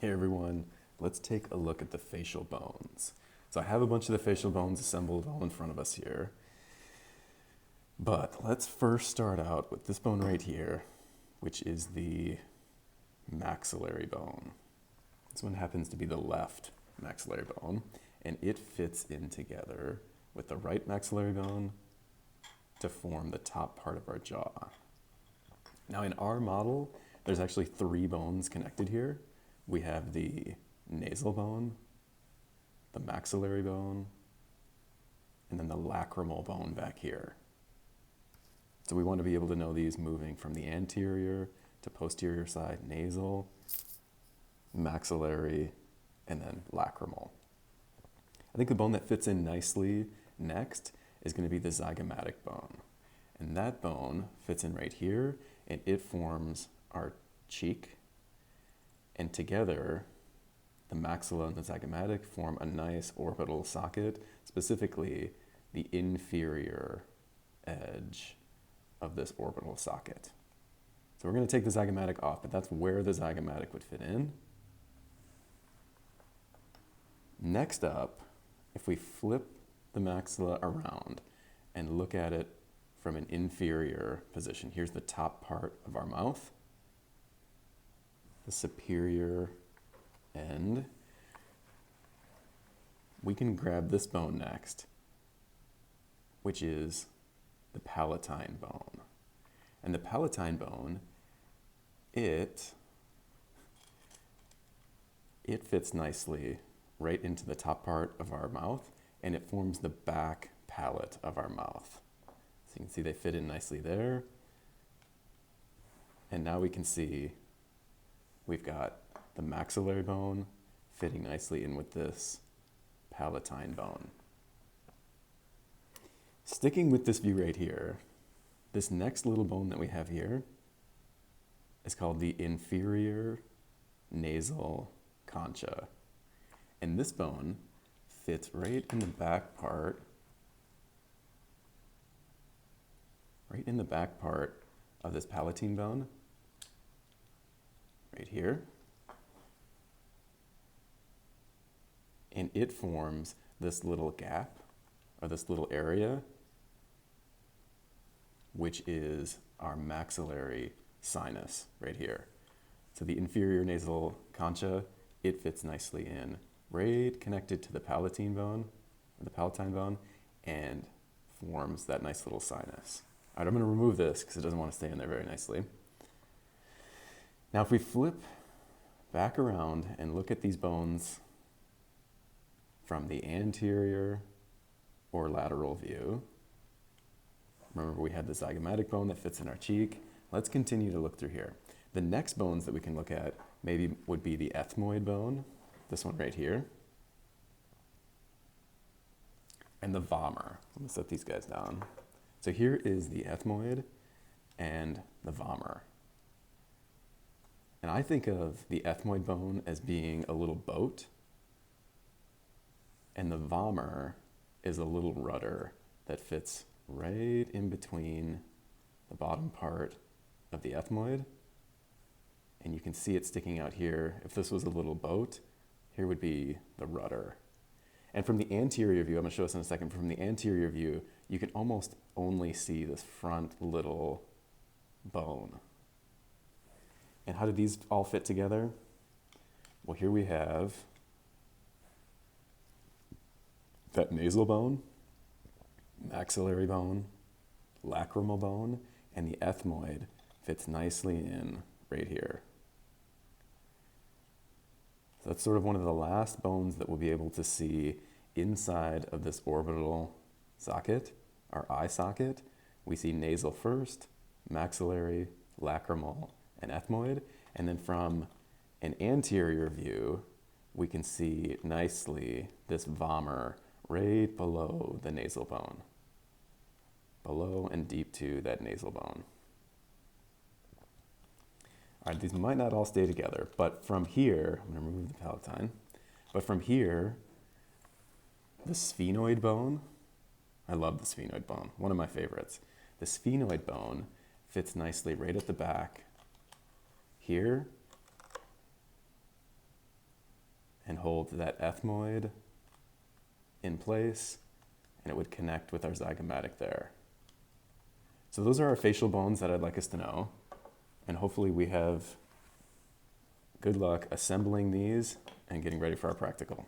Hey everyone, let's take a look at the facial bones. So I have a bunch of the facial bones assembled all in front of us here. But let's first start out with this bone right here, which is the maxillary bone. This one happens to be the left maxillary bone, and it fits in together with the right maxillary bone to form the top part of our jaw. Now in our model, there's actually 3 bones connected here. We have the nasal bone, the maxillary bone, and then the lacrimal bone back here. So we want to be able to know these moving from the anterior to posterior side, nasal, maxillary, and then lacrimal. I think the bone that fits in nicely next is going to be the zygomatic bone. And that bone fits in right here, and it forms our cheek. And together, the maxilla and the zygomatic form a nice orbital socket, specifically the inferior edge of this orbital socket. So we're going to take the zygomatic off, but that's where the zygomatic would fit in. Next up, if we flip the maxilla around and look at it from an inferior position, here's the top part of our mouth, the superior end. We can grab this bone next, which is the palatine bone. And the palatine bone, it fits nicely right into the top part of our mouth, and it forms the back palate of our mouth. So you can see they fit in nicely there. And now we can see we've got the maxillary bone fitting nicely in with this palatine bone. Sticking with this view right here, this next little bone that we have here is called the inferior nasal concha. And this bone fits right in the back part, of this palatine bone, right here. And it forms this little gap, or this little area, which is our maxillary sinus right here. So the inferior nasal concha, it fits nicely in, right connected to the palatine bone, and forms that nice little sinus. All right, I'm going to remove this because it doesn't want to stay in there very nicely. Now if we flip back around and look at these bones from the anterior or lateral view, remember we had the zygomatic bone that fits in our cheek. Let's continue to look through here. The next bones that we can look at maybe would be the ethmoid bone, this one right here, and the vomer. I'm going to set these guys down. So here is the ethmoid and the vomer. And I think of the ethmoid bone as being a little boat, and the vomer is a little rudder that fits right in between the bottom part of the ethmoid. And you can see it sticking out here. If this was a little boat, here would be the rudder. And from the anterior view, I'm going to show this in a second, from the anterior view, you can almost only see this front little bone. And how do these all fit together? Well, here we have that nasal bone, maxillary bone, lacrimal bone, and the ethmoid fits nicely in right here. So that's sort of one of the last bones that we'll be able to see inside of this orbital socket, our eye socket. We see nasal first, maxillary, lacrimal, and ethmoid. And then from an anterior view, we can see nicely this vomer right below the nasal bone, below and deep to that nasal bone. All right, these might not all stay together, but from here, I'm going to remove the palatine, but from here, the sphenoid bone, I love the sphenoid bone, one of my favorites. The sphenoid bone fits nicely right at the back here, and hold that ethmoid in place, and it would connect with our zygomatic there. So those are our facial bones that I'd like us to know, and hopefully we have good luck assembling these and getting ready for our practical.